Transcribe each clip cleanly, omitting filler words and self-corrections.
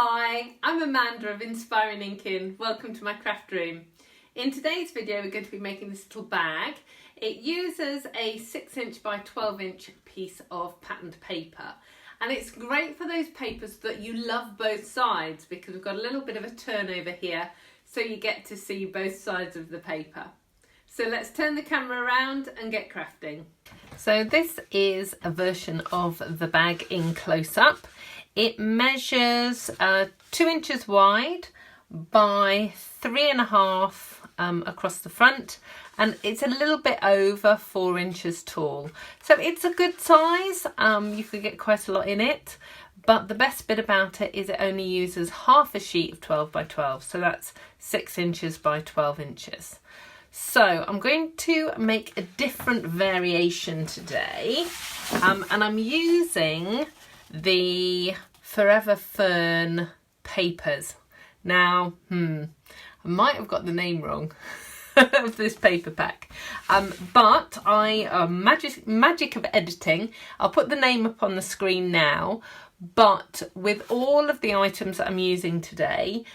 Hi, I'm Amanda of Inspiring Inkin. Welcome to my craft room. In today's video we're going to be making this little bag. It uses a 6" by 12" piece of patterned paper, and it's great for those papers that you love both sides because we've got a little bit of a turnover here so you get to see both sides of the paper. So let's turn the camera around and get crafting. So this is a version of the bag in close-up. It measures 2 inches wide by 3.5 across the front, and it's a little bit over 4 inches tall. So it's a good size. You could get quite a lot in it, but the best bit about it is it only uses half a sheet of 12 by 12, so that's 6 inches by 12 inches. So I'm going to make a different variation today, and I'm using the Forever Fern papers. Now, I might have got the name wrong of this paper pack, but magic of editing, I'll put the name up on the screen now, but with all of the items that I'm using today,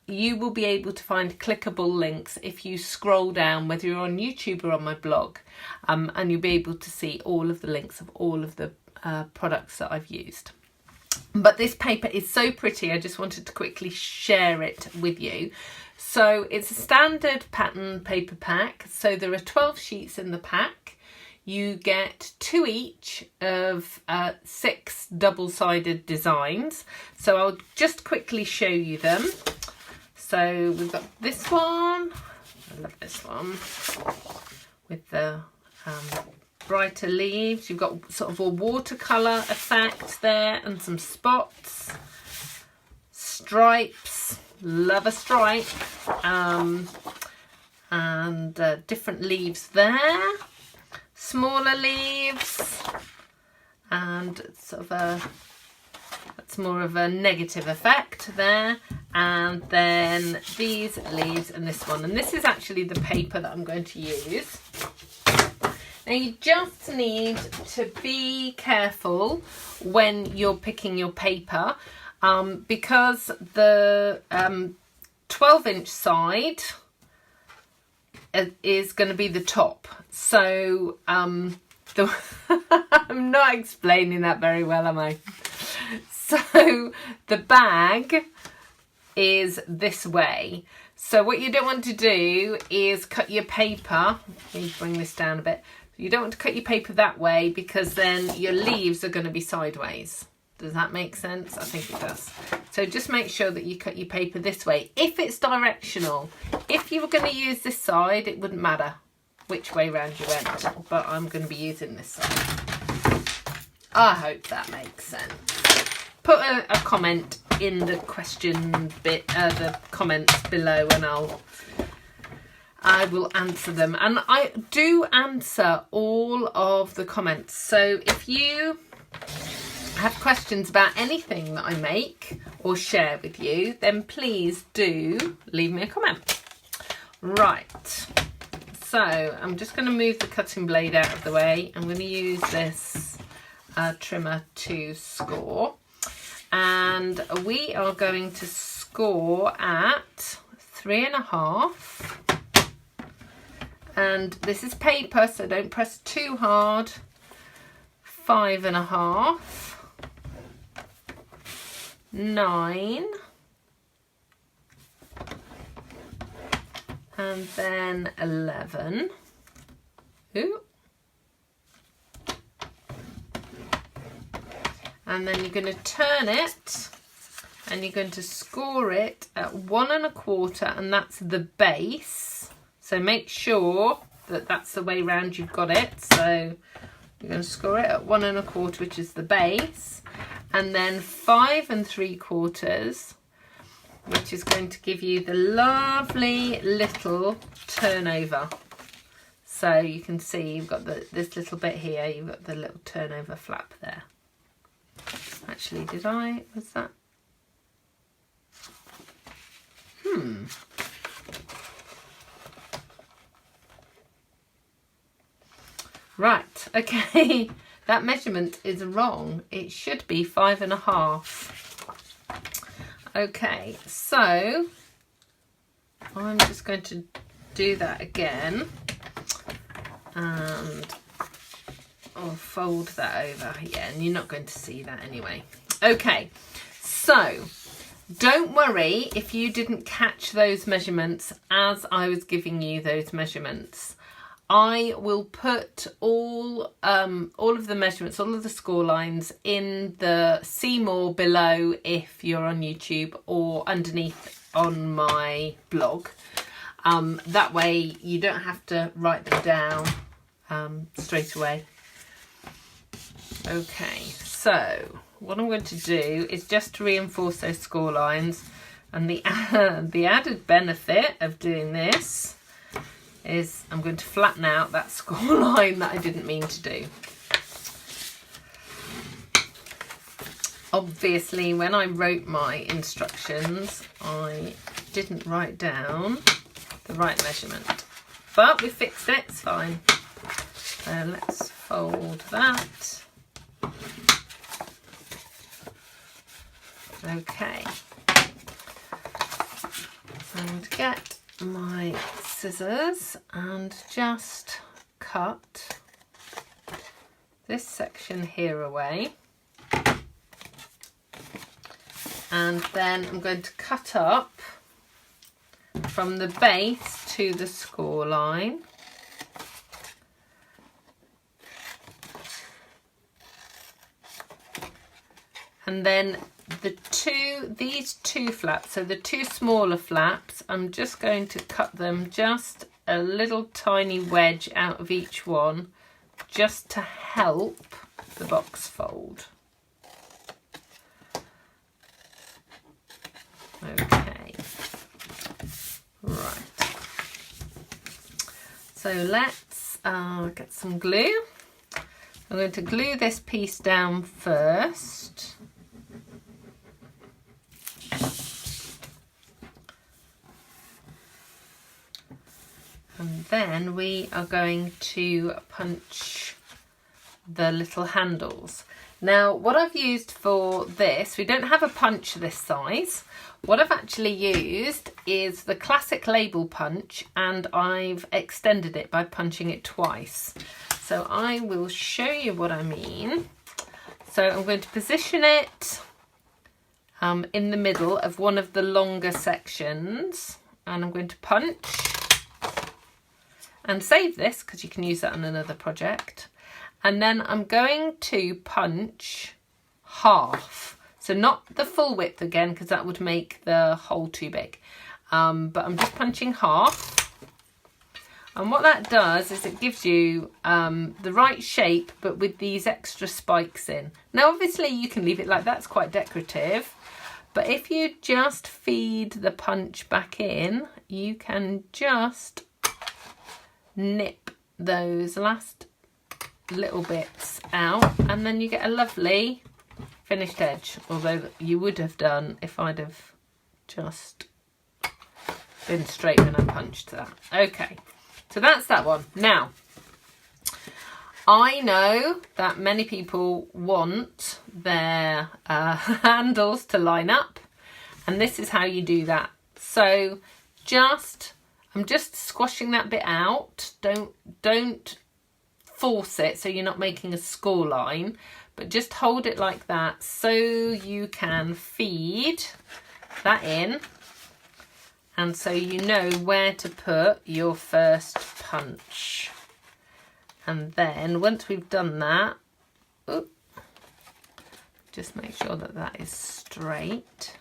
you will be able to find clickable links if you scroll down, whether you're on YouTube or on my blog, and you'll be able to see all of the links of all of the products that I've used. But this paper is so pretty, I just wanted to quickly share it with you. So it's a standard pattern paper pack. So there are 12 sheets in the pack. You get 2 each of 6 double-sided designs. So I'll just quickly show you them. So we've got this one, I love this one, with the brighter leaves. You've got sort of a watercolour effect there and some spots, stripes, love a stripe, and different leaves there, smaller leaves, and sort of that's more of a negative effect there, and then these leaves and this one, and this is actually the paper that I'm going to use. Now you just need to be careful when you're picking your paper, because the 12" side is going to be the top. So I'm not explaining that very well, am I? So the bag is this way. So what you don't want to do is cut your paper. Let me bring this down a bit. You don't want to cut your paper that way because then your leaves are going to be sideways. Does that make sense? I think it does. So just make sure that you cut your paper this way. If it's directional, if you were going to use this side, it wouldn't matter which way round you went, but I'm going to be using this side. I hope that makes sense. Put a comment in the question bit, the comments below, and I will answer them. And I do answer all of the comments. So if you have questions about anything that I make or share with you, then please do leave me a comment. Right. So I'm just going to move the cutting blade out of the way. I'm going to use this trimmer to score. And we are going to score at 3.5. And this is paper, so don't press too hard. 5.5. 9. And then 11. Ooh. And then you're going to turn it and you're going to score it at 1.25, and that's the base. So make sure that that's the way round you've got it. So you're going to score it at 1.25, which is the base, and then 5.75, which is going to give you the lovely little turnover. So you can see you've got this little bit here, you've got the little turnover flap there. Actually, was that? Right, okay, that measurement is wrong. It should be 5.5. Okay, so I'm just going to do that again, and I'll fold that over. Yeah, and you're not going to see that anyway. Okay, so don't worry if you didn't catch those measurements as I was giving you those measurements. I will put all of the measurements, all of the score lines in the see more below if you're on YouTube, or underneath on my blog. That way you don't have to write them down straight away. Okay, so what I'm going to do is just to reinforce those score lines, and the added benefit of doing this is I'm going to flatten out that score line that I didn't mean to do. Obviously, when I wrote my instructions, I didn't write down the right measurement, but we fixed it, it's fine. So let's fold that. Okay, I'm going to get my scissors and just cut this section here away, and then I'm going to cut up from the base to the score line. And then these two flaps, so the two smaller flaps, I'm just going to cut them just a little tiny wedge out of each one, just to help the box fold. Okay, right. So let's get some glue. I'm going to glue this piece down first. And then we are going to punch the little handles. Now, what I've used for this, we don't have a punch this size. What I've actually used is the classic label punch, and I've extended it by punching it twice. So I will show you what I mean. So I'm going to position it in the middle of one of the longer sections, and I'm going to punch and save this because you can use that on another project. And then I'm going to punch half, so not the full width again because that would make the hole too big, but I'm just punching half. And what that does is it gives you the right shape, but with these extra spikes in. Now obviously you can leave it like that, it's quite decorative, but if you just feed the punch back in, you can just nip those last little bits out, and then you get a lovely finished edge, although you would have done if I'd have just been straight when I punched that. Okay, so that's that one. Now, I know that many people want their handles to line up, and this is how you do that. So I'm just squashing that bit out. Don't force it so you're not making a score line, but just hold it like that so you can feed that in, and so you know where to put your first punch. And then once we've done that, just make sure that that is straight.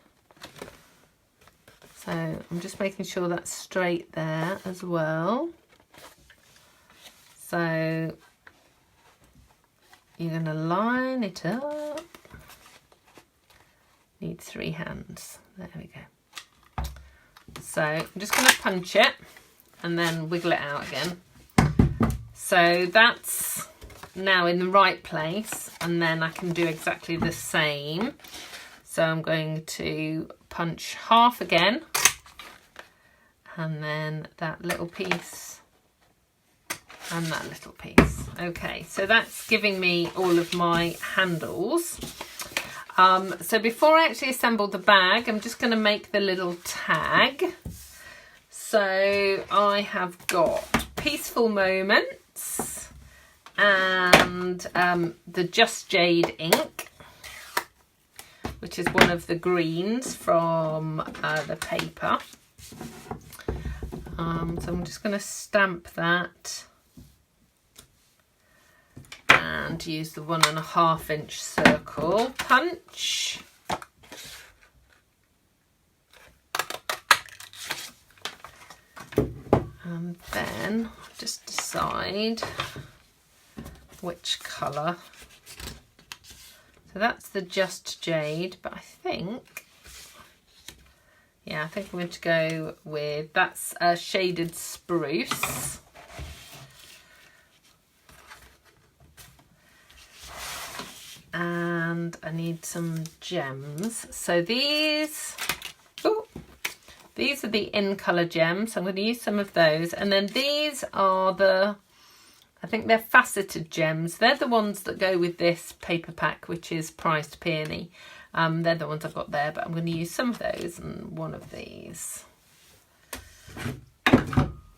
So I'm just making sure that's straight there as well. So you're going to line it up. Need 3 hands. There we go. So I'm just going to punch it and then wiggle it out again. So that's now in the right place, and then I can do exactly the same. So I'm going to punch half again, and then that little piece and that little piece. Okay, so that's giving me all of my handles. So before I actually assemble the bag, I'm just going to make the little tag. So I have got Peaceful Moments and the Just Jade ink, which is one of the greens from the paper. So I'm just going to stamp that and use the 1.5 inch circle punch. And then just decide which colour. So that's the Just Jade, but I think, yeah, I think I'm going to go with, that's a Shaded Spruce. And I need some gems. So these are the in colour gems. So I'm going to use some of those. And then these are the, I think they're faceted gems. They're the ones that go with this paper pack, which is Prized Peony. They're the ones I've got there, but I'm going to use some of those and one of these.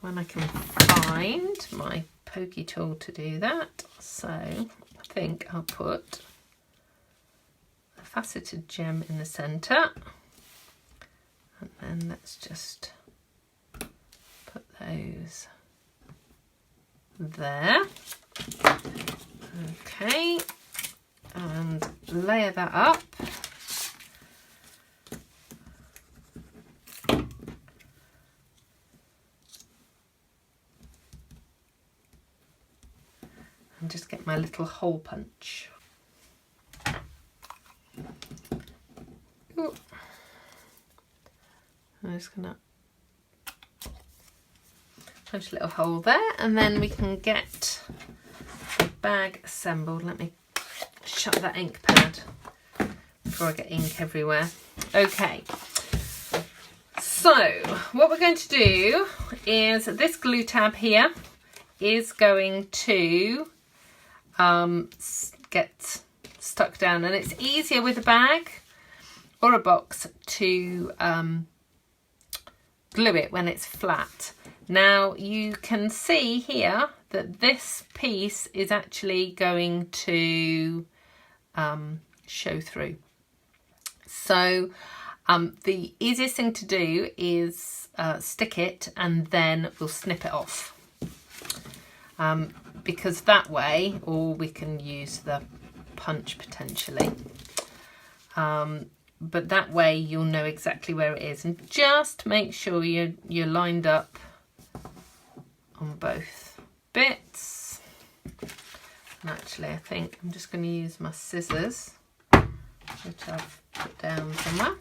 When I can find my pokey tool to do that. So I think I'll put a faceted gem in the centre. And then let's just put those there. Okay, and layer that up. And just get my little hole punch. Ooh. I'm just gonna punch a little hole there, and then we can get the bag assembled. Let me shut that ink pad before I get ink everywhere. Okay, so what we're going to do is this glue tab here is going to get stuck down, and it's easier with a bag or a box to glue it when it's flat. Now you can see here that this piece is actually going to show through. So the easiest thing to do is stick it and then we'll snip it off. Because that way, or we can use the punch potentially. But that way you'll know exactly where it is, and just make sure you're lined up on both bits. And actually I think I'm just going to use my scissors, which I've put down somewhere.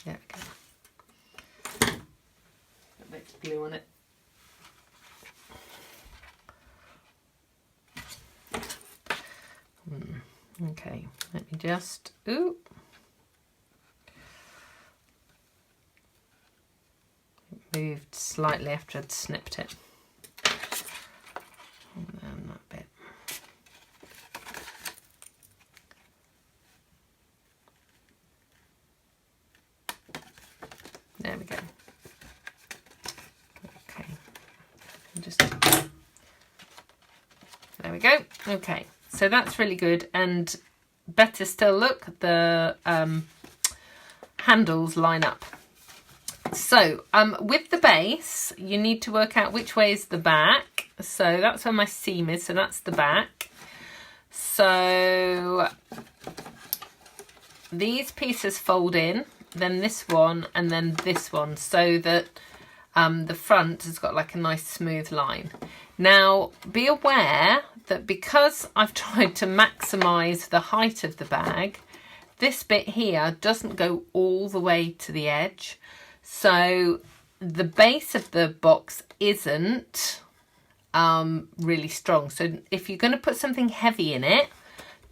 There we go. A bit of glue on it. Okay, let me just, ooh. It moved slightly after I'd snipped it. And then that bit. There we go. Okay, just, there we go. Okay. So that's really good, and better still, look, the handles line up. So with the base, you need to work out which way is the back. So that's where my seam is, so that's the back. So these pieces fold in, then this one, and then this one, so that the front has got like a nice smooth line. Now, be aware that because I've tried to maximise the height of the bag, this bit here doesn't go all the way to the edge. So the base of the box isn't really strong. So if you're going to put something heavy in it,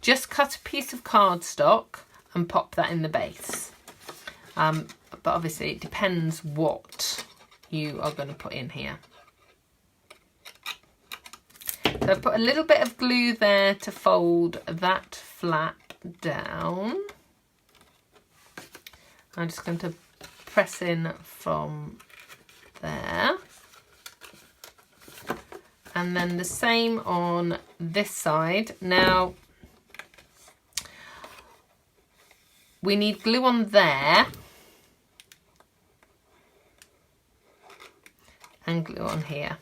just cut a piece of cardstock and pop that in the base. but obviously it depends what you are going to put in here. So I've put a little bit of glue there to fold that flap down. I'm just going to press in from there. And then the same on this side. Now, we need glue on there. And glue on here.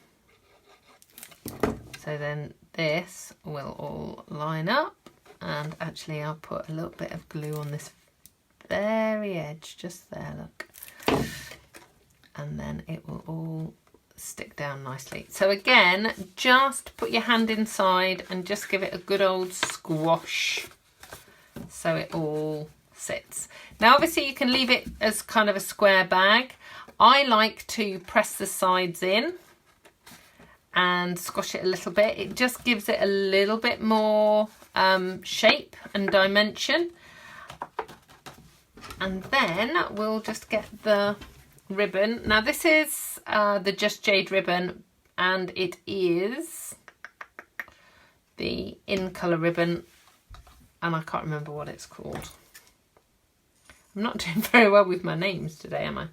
So then this will all line up. And actually I'll put a little bit of glue on this very edge, just there, look. And then it will all stick down nicely. So again, just put your hand inside and just give it a good old squash so it all sits. Now obviously you can leave it as kind of a square bag. I like to press the sides in and squash it a little bit. It just gives it a little bit more shape and dimension. And then we'll just get the ribbon. Now this is the Just Jade ribbon, and it is the In Colour ribbon, and I can't remember what it's called. I'm not doing very well with my names today, am I?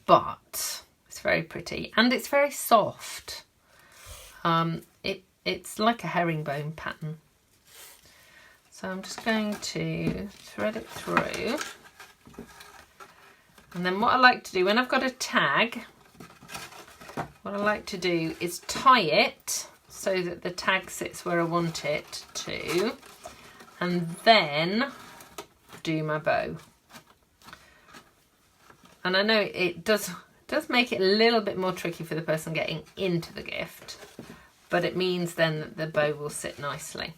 But it's very pretty and it's very soft. It's like a herringbone pattern. So I'm just going to thread it through. And then what I like to do, when I've got a tag, what I like to do is tie it so that the tag sits where I want it to, and then do my bow. And I know it does make it a little bit more tricky for the person getting into the gift, but it means then that the bow will sit nicely.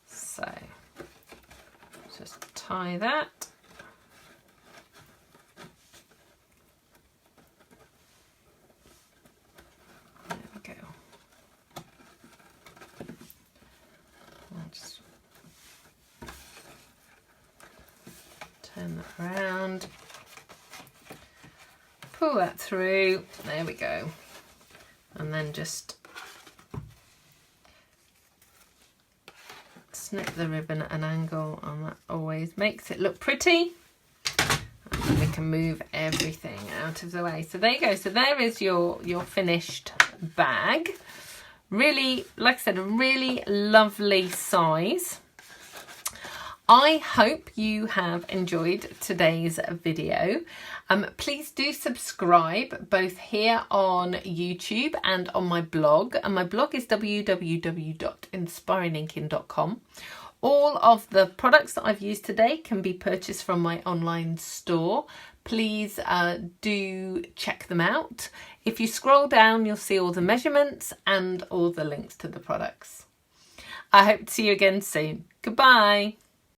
So just tie that. There we go. I'll just turn that around. Pull that through. There we go. And then just snip the ribbon at an angle, and that always makes it look pretty. And we can move everything out of the way. So there you go. So there is your finished bag. Really, like I said, a really lovely size. I hope you have enjoyed today's video. Please do subscribe both here on YouTube and on my blog. And my blog is www.inspiringinkin.com. All of the products that I've used today can be purchased from my online store. Please do check them out. If you scroll down, you'll see all the measurements and all the links to the products. I hope to see you again soon. Goodbye.